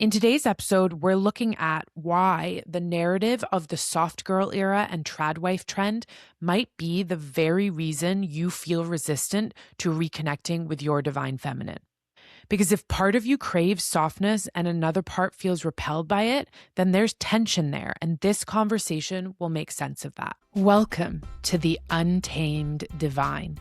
In today's episode, we're looking at why the narrative of the soft girl era and trad wife trend might be the very reason you feel resistant to reconnecting with your divine feminine. Because if part of you craves softness and another part feels repelled by it, then there's tension there, and this conversation will make sense of that. Welcome to the Untamed Divine,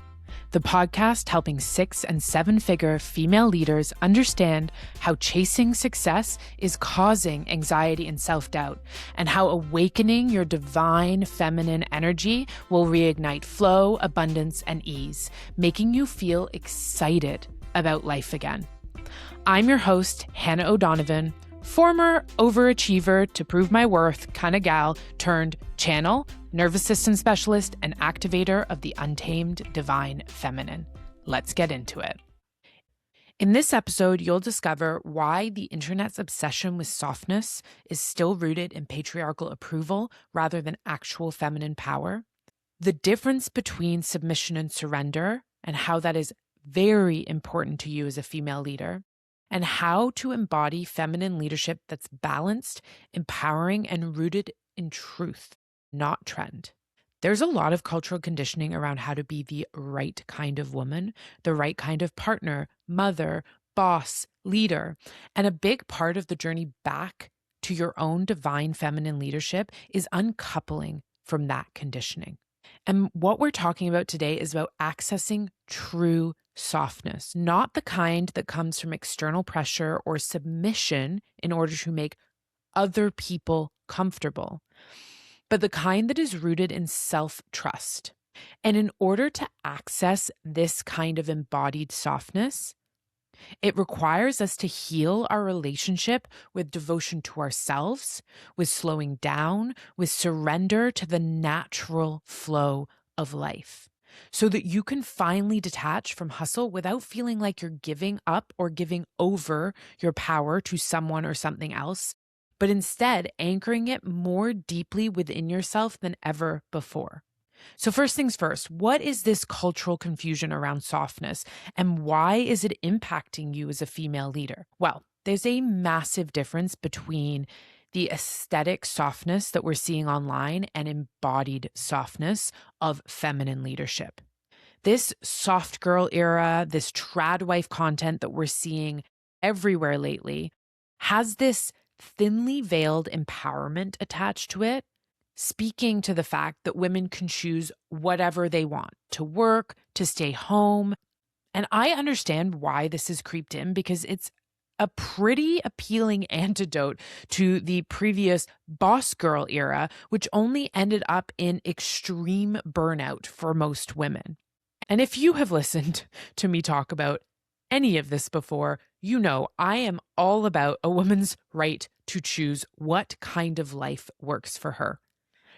the podcast helping 6- and 7-figure female leaders understand how chasing success is causing anxiety and self-doubt, and how awakening your divine feminine energy will reignite flow, abundance, and ease, making you feel excited about life again. I'm your host, Hannah O'Donovan, former overachiever to prove my worth kind of gal turned channel, nervous system specialist, and activator of the untamed divine feminine. Let's get into it. In this episode, you'll discover why the internet's obsession with softness is still rooted in patriarchal approval rather than actual feminine power, the difference between submission and surrender, and how that is very important to you as a female leader, and how to embody feminine leadership that's balanced, empowering, and rooted in truth, not trend. There's a lot of cultural conditioning around how to be the right kind of woman, the right kind of partner, mother, boss, leader. And a big part of the journey back to your own divine feminine leadership is uncoupling from that conditioning. And what we're talking about today is about accessing true softness, not the kind that comes from external pressure or submission in order to make other people comfortable, but the kind that is rooted in self-trust. And in order to access this kind of embodied softness, it requires us to heal our relationship with devotion to ourselves, with slowing down, with surrender to the natural flow of life, so that you can finally detach from hustle without feeling like you're giving up or giving over your power to someone or something else, but instead anchoring it more deeply within yourself than ever before. So first things first, what is this cultural confusion around softness, and why is it impacting you as a female leader? Well, there's a massive difference between the aesthetic softness that we're seeing online and embodied softness of feminine leadership. This soft girl era, this trad wife content that we're seeing everywhere lately has this thinly veiled empowerment attached to it, speaking to the fact that women can choose whatever they want, to work, to stay home. And I understand why this has creeped in, because it's a pretty appealing antidote to the previous boss girl era, which only ended up in extreme burnout for most women. And if you have listened to me talk about any of this before, you know I am all about a woman's right to choose what kind of life works for her.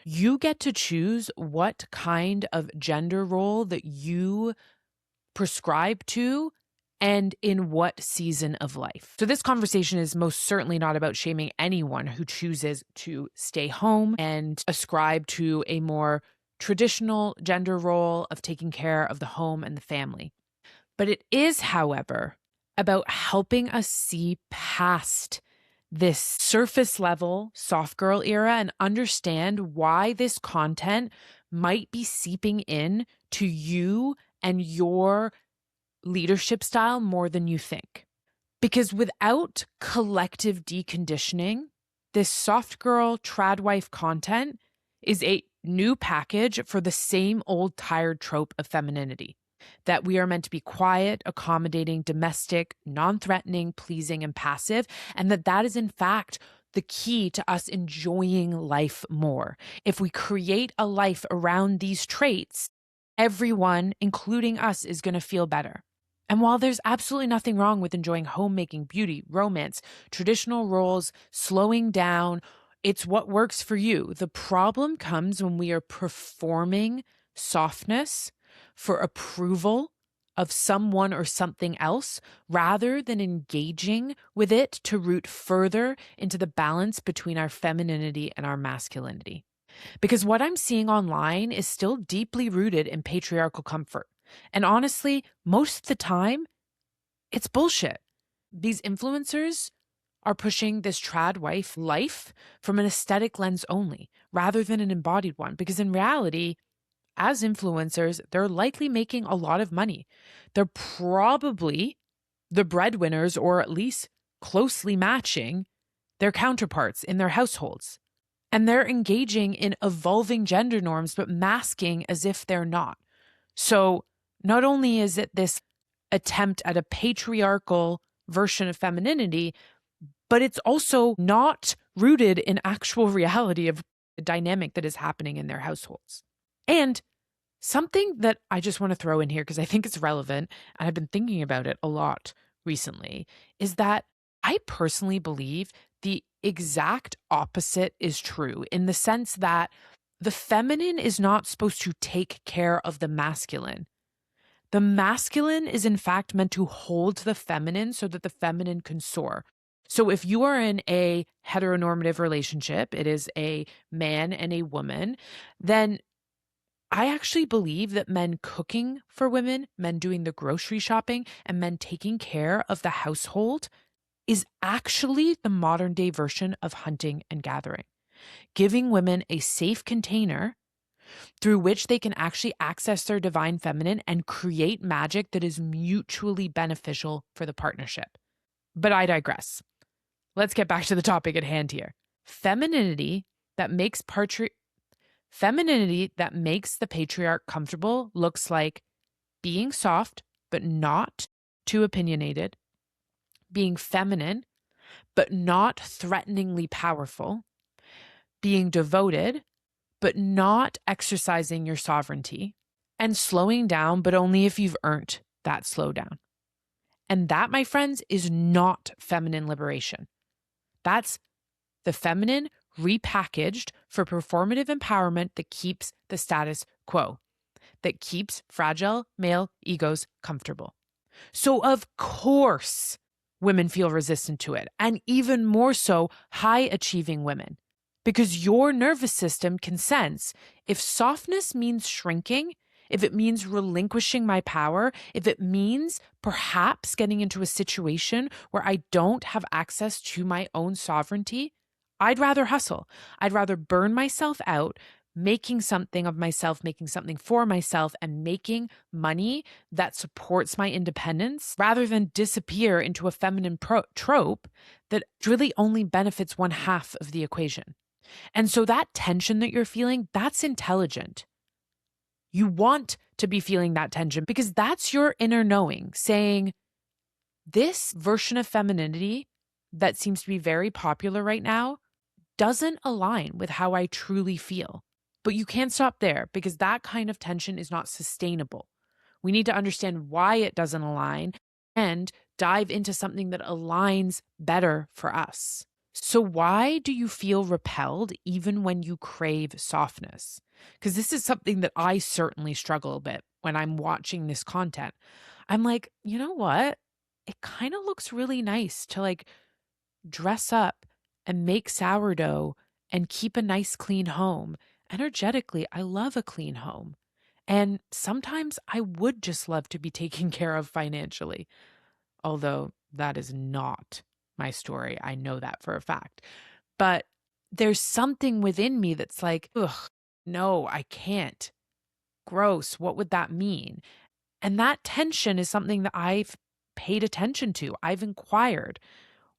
You get to choose what kind of gender role that you prescribe to and in what season of life. So this conversation is most certainly not about shaming anyone who chooses to stay home and ascribe to a more traditional gender role of taking care of the home and the family. But it is, however, about helping us see past this surface level soft girl era and understand why this content might be seeping in to you and your leadership style more than you think. Because without collective deconditioning, this soft girl trad wife content is a new package for the same old tired trope of femininity. That we are meant to be quiet, accommodating, domestic, non-threatening, pleasing, and passive, and that is in fact the key to us enjoying life more. If we create a life around these traits, everyone, including us, is going to feel better. And while there's absolutely nothing wrong with enjoying homemaking, beauty, romance, traditional roles, slowing down, it's what works for you. The problem comes when we are performing softness for approval of someone or something else, rather than engaging with it to root further into the balance between our femininity and our masculinity. Because what I'm seeing online is still deeply rooted in patriarchal comfort. And honestly, most of the time, it's bullshit. These influencers are pushing this trad wife life from an aesthetic lens only rather than an embodied one. Because in reality, as influencers, they're likely making a lot of money. They're probably the breadwinners, or at least closely matching their counterparts in their households. And they're engaging in evolving gender norms, but masking as if they're not. So not only is it this attempt at a patriarchal version of femininity, but it's also not rooted in actual reality of the dynamic that is happening in their households. And something that I just want to throw in here, because I think it's relevant, and I've been thinking about it a lot recently, is that I personally believe the exact opposite is true, in the sense that the feminine is not supposed to take care of the masculine. The masculine is in fact meant to hold the feminine so that the feminine can soar. So if you are in a heteronormative relationship, it is a man and a woman, then I actually believe that men cooking for women, men doing the grocery shopping, and men taking care of the household is actually the modern day version of hunting and gathering, giving women a safe container through which they can actually access their divine feminine and create magic that is mutually beneficial for the partnership. But I digress. Let's get back to the topic at hand here. Femininity that makes the patriarch comfortable looks like being soft, but not too opinionated, being feminine, but not threateningly powerful, being devoted, but not exercising your sovereignty, and slowing down, but only if you've earned that slowdown. And that, my friends, is not feminine liberation. That's the feminine repackaged for performative empowerment that keeps the status quo, that keeps fragile male egos comfortable. So, of course, women feel resistant to it, and even more so, high achieving women, because your nervous system can sense if softness means shrinking, if it means relinquishing my power, if it means perhaps getting into a situation where I don't have access to my own sovereignty, I'd rather hustle. I'd rather burn myself out, making something of myself, making something for myself, and making money that supports my independence rather than disappear into a feminine trope that really only benefits one half of the equation. And so that tension that you're feeling, that's intelligent. You want to be feeling that tension because that's your inner knowing saying, this version of femininity that seems to be very popular right now doesn't align with how I truly feel. But you can't stop there because that kind of tension is not sustainable. We need to understand why it doesn't align and dive into something that aligns better for us. So why do you feel repelled even when you crave softness? Because this is something that I certainly struggle a bit when I'm watching this content. I'm like, you know what? It kind of looks really nice to like dress up and make sourdough and keep a nice clean home. Energetically, I love a clean home. And sometimes I would just love to be taken care of financially, although that is not my story. I know that for a fact. But there's something within me that's like, ugh, no, I can't. Gross. What would that mean? And that tension is something that I've paid attention to. I've inquired.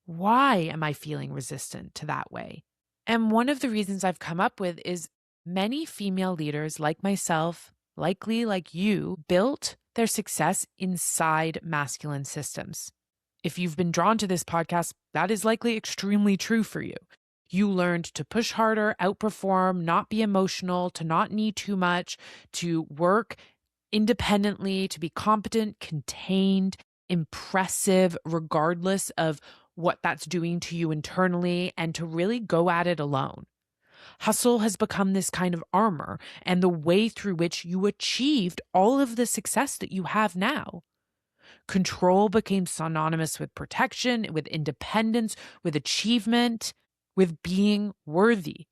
Why am I feeling resistant to that way? And one of the reasons I've come up with is many female leaders like myself, likely like you, built their success inside masculine systems. If you've been drawn to this podcast, that is likely extremely true for you. You learned to push harder, outperform, not be emotional, to not need too much, to work independently, to be competent, contained, impressive, regardless of what that's doing to you internally, and to really go at it alone. Hustle has become this kind of armor and the way through which you achieved all of the success that you have now. Control became synonymous with protection, with independence, with achievement, with being worthy.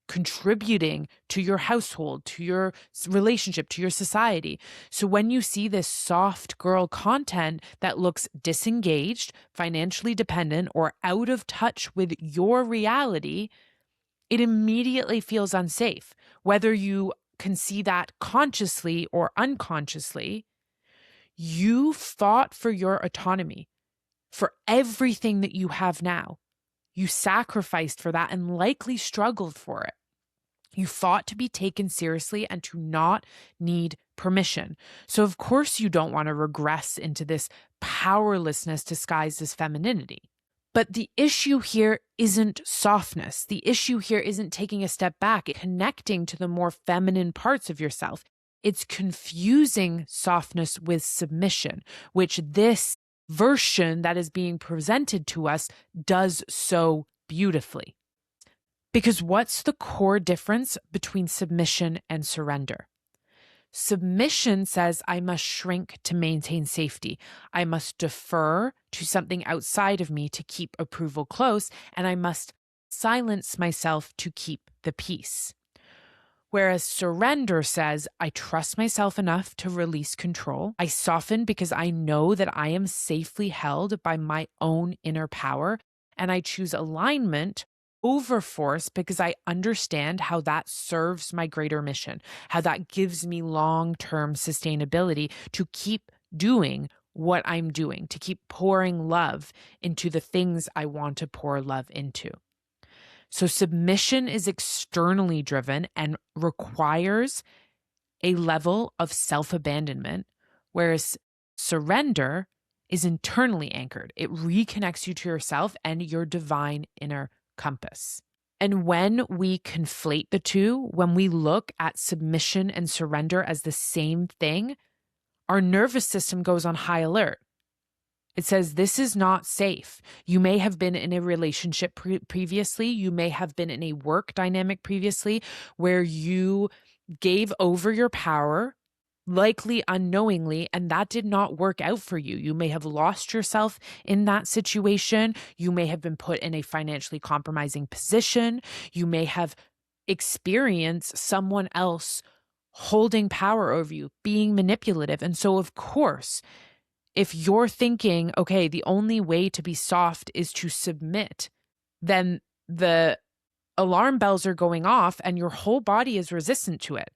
contributing to your household, to your relationship, to your society. So when you see this soft girl content that looks disengaged, financially dependent, or out of touch with your reality, it immediately feels unsafe. Whether you can see that consciously or unconsciously, you fought for your autonomy, for everything that you have now. You sacrificed for that and likely struggled for it. You fought to be taken seriously and to not need permission. So, of course, you don't want to regress into this powerlessness disguised as femininity. But the issue here isn't softness. The issue here isn't taking a step back, connecting to the more feminine parts of yourself. It's confusing softness with submission, which this version that is being presented to us does so beautifully. Because what's the core difference between submission and surrender? Submission says I must shrink to maintain safety. I must defer to something outside of me to keep approval close, and I must silence myself to keep the peace. Whereas surrender says, I trust myself enough to release control. I soften because I know that I am safely held by my own inner power. And I choose alignment over force because I understand how that serves my greater mission, how that gives me long-term sustainability to keep doing what I'm doing, to keep pouring love into the things I want to pour love into. So submission is externally driven and requires a level of self-abandonment, whereas surrender is internally anchored. It reconnects you to yourself and your divine inner compass. And when we conflate the two, when we look at submission and surrender as the same thing, our nervous system goes on high alert. It says, this is not safe. You may have been in a relationship previously. You may have been in a work dynamic previously where you gave over your power, likely unknowingly, and that did not work out for you. You may have lost yourself in that situation. You may have been put in a financially compromising position. You may have experienced someone else holding power over you, being manipulative. And so, of course, if you're thinking, okay, the only way to be soft is to submit, then the alarm bells are going off and your whole body is resistant to it.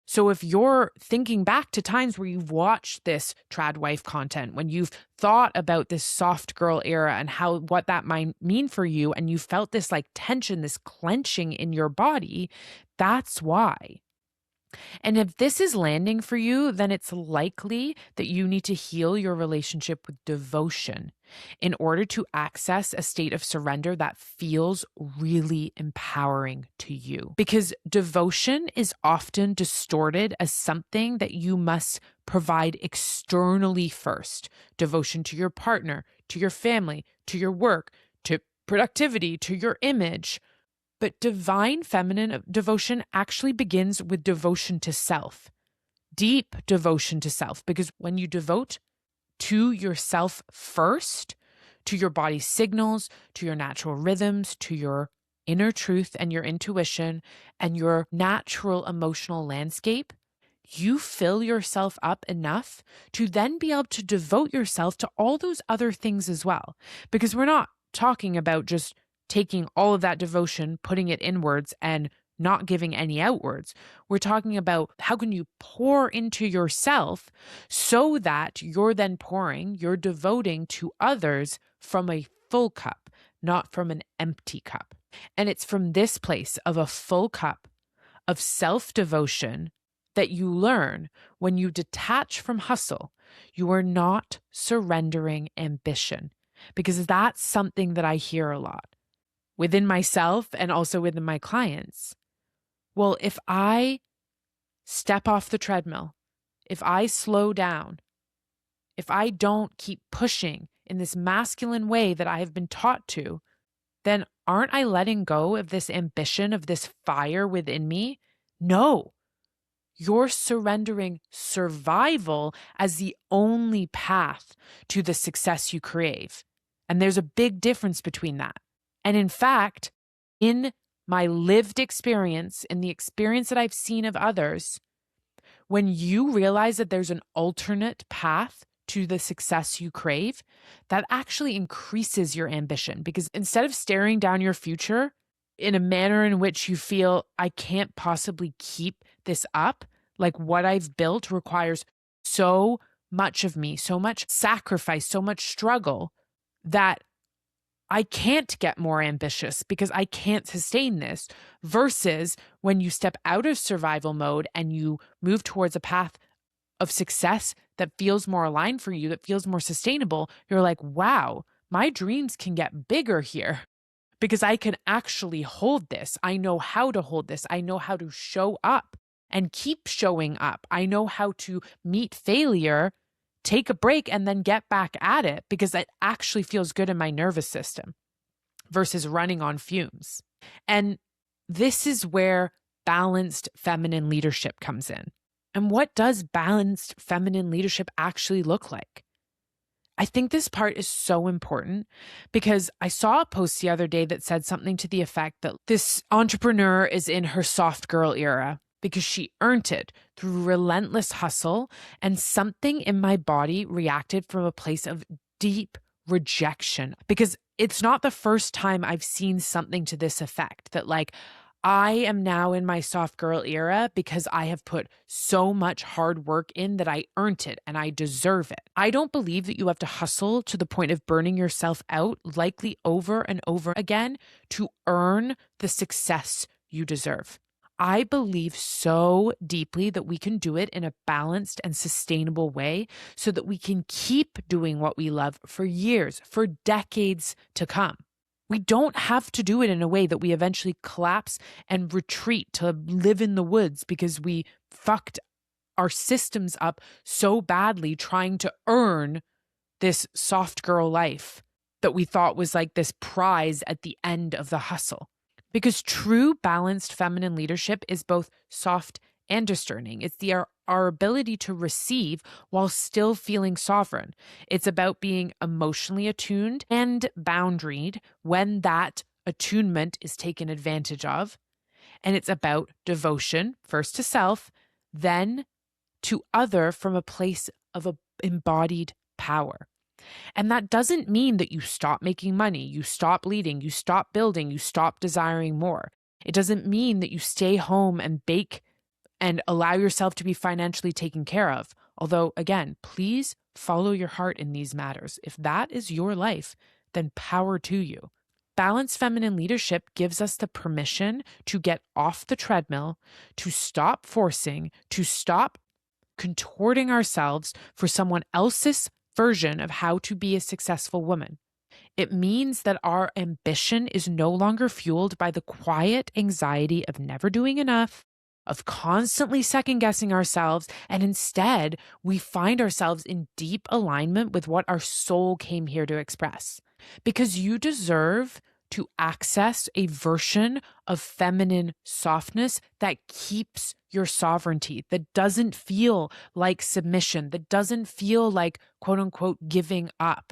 So if you're thinking back to times where you've watched this trad wife content, when you've thought about this soft girl era and what that might mean for you, and you felt this like tension, this clenching in your body, that's why. And if this is landing for you, then it's likely that you need to heal your relationship with devotion in order to access a state of surrender that feels really empowering to you. Because devotion is often distorted as something that you must provide externally first. Devotion to your partner, to your family, to your work, to productivity, to your image. But divine feminine devotion actually begins with devotion to self, deep devotion to self, because when you devote to yourself first, to your body's signals, to your natural rhythms, to your inner truth and your intuition and your natural emotional landscape, you fill yourself up enough to then be able to devote yourself to all those other things as well. Because we're not talking about just taking all of that devotion, putting it inwards and not giving any outwards. We're talking about how can you pour into yourself so that you're then pouring, you're devoting to others from a full cup, not from an empty cup. And it's from this place of a full cup of self-devotion that you learn when you detach from hustle, you are not surrendering ambition, because that's something that I hear a lot within myself and also within my clients. Well, if I step off the treadmill, if I slow down, if I don't keep pushing in this masculine way that I have been taught to, then aren't I letting go of this ambition, of this fire within me? No. You're surrendering survival as the only path to the success you crave. And there's a big difference between that. And in fact, in my lived experience and the experience that I've seen of others, when you realize that there's an alternate path to the success you crave, that actually increases your ambition, because instead of staring down your future in a manner in which you feel, I can't possibly keep this up, like what I've built requires so much of me, so much sacrifice, so much struggle, that I can't get more ambitious because I can't sustain this, versus when you step out of survival mode and you move towards a path of success that feels more aligned for you, that feels more sustainable, you're like, wow, my dreams can get bigger here because I can actually hold this. I know how to hold this. I know how to show up and keep showing up. I know how to meet failure, take a break, and then get back at it because it actually feels good in my nervous system versus running on fumes. And this is where balanced feminine leadership comes in. And what does balanced feminine leadership actually look like? I think this part is so important because I saw a post the other day that said something to the effect that this entrepreneur is in her soft girl era because she earned it through relentless hustle, and something in my body reacted from a place of deep rejection, because it's not the first time I've seen something to this effect, that like, I am now in my soft girl era because I have put so much hard work in that I earned it and I deserve it. I don't believe that you have to hustle to the point of burning yourself out, likely over and over again, to earn the success you deserve. I believe so deeply that we can do it in a balanced and sustainable way so that we can keep doing what we love for years, for decades to come. We don't have to do it in a way that we eventually collapse and retreat to live in the woods because we fucked our systems up so badly trying to earn this soft girl life that we thought was like this prize at the end of the hustle. Because true balanced feminine leadership is both soft and discerning. It's our ability to receive while still feeling sovereign. It's about being emotionally attuned and boundaried when that attunement is taken advantage of. And it's about devotion, first to self, then to other from a place of embodied power. And that doesn't mean that you stop making money, you stop leading, you stop building, you stop desiring more. It doesn't mean that you stay home and bake and allow yourself to be financially taken care of. Although, again, please follow your heart in these matters. If that is your life, then power to you. Balanced feminine leadership gives us the permission to get off the treadmill, to stop forcing, to stop contorting ourselves for someone else's version of how to be a successful woman. It means that our ambition is no longer fueled by the quiet anxiety of never doing enough, of constantly second-guessing ourselves, and instead we find ourselves in deep alignment with what our soul came here to express. Because you deserve to access a version of feminine softness that keeps your sovereignty, that doesn't feel like submission, that doesn't feel like quote unquote giving up.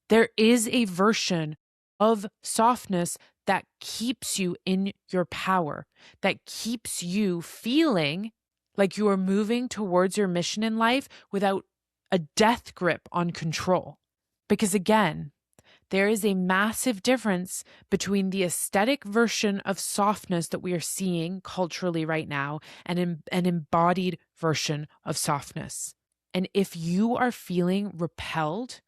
There is a version of softness that keeps you in your power, that keeps you feeling like you are moving towards your mission in life without a death grip on control. Because again, there is a massive difference between the aesthetic version of softness that we are seeing culturally right now and an embodied version of softness. And if you are feeling repelled,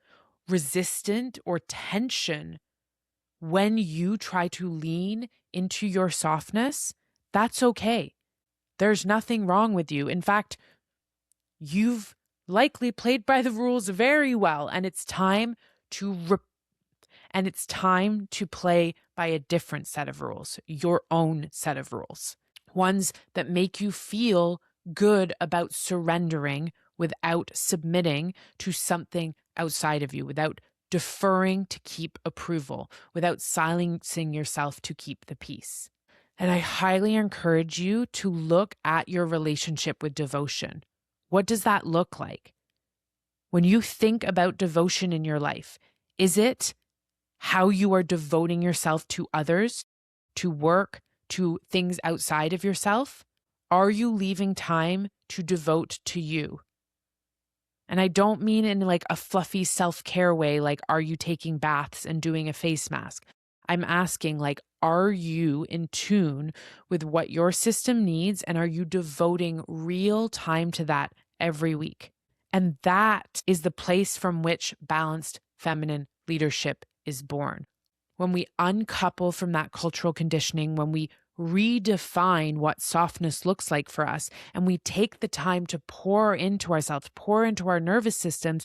resistant, or tension when you try to lean into your softness, that's okay. There's nothing wrong with you. In fact, you've likely played by the rules very well, and it's time to play by a different set of rules, your own set of rules, ones that make you feel good about surrendering without submitting to something outside of you, without deferring to keep approval, without silencing yourself to keep the peace. And I highly encourage you to look at your relationship with devotion. What does that look like? When you think about devotion in your life, is it how you are devoting yourself to others, to work, to things outside of yourself? Are you leaving time to devote to you? And I don't mean in like a fluffy self-care way, like, are you taking baths and doing a face mask? I'm asking, like, are you in tune with what your system needs? And are you devoting real time to that every week? And that is the place from which balanced feminine leadership is born. When we uncouple from that cultural conditioning, when we redefine what softness looks like for us, and we take the time to pour into ourselves, pour into our nervous systems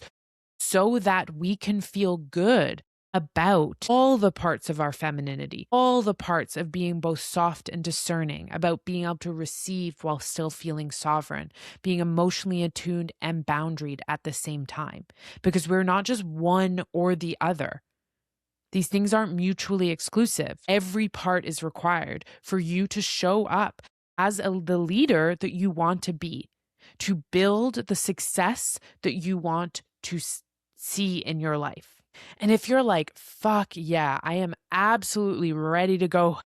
so that we can feel good about all the parts of our femininity, all the parts of being both soft and discerning, about being able to receive while still feeling sovereign, being emotionally attuned and boundaried at the same time, because we're not just one or the other. These things aren't mutually exclusive. Every part is required for you to show up as the leader that you want to be, to build the success that you want to see in your life. And if you're like, fuck yeah, I am absolutely ready to go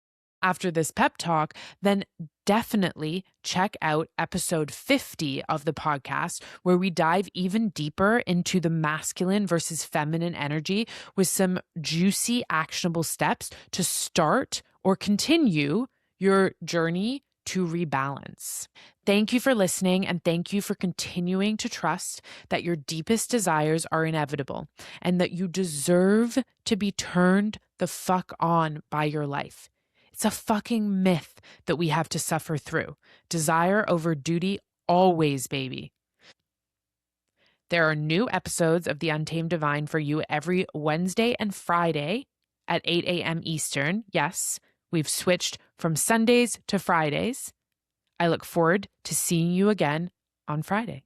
after this pep talk, then definitely check out episode 50 of the podcast, where we dive even deeper into the masculine versus feminine energy with some juicy, actionable steps to start or continue your journey to rebalance. Thank you for listening, and thank you for continuing to trust that your deepest desires are inevitable and that you deserve to be turned the fuck on by your life. It's a fucking myth that we have to suffer through. Desire over duty always, baby. There are new episodes of The Untamed Divine for you every Wednesday and Friday at 8 a.m. Eastern. Yes, we've switched from Sundays to Fridays. I look forward to seeing you again on Friday.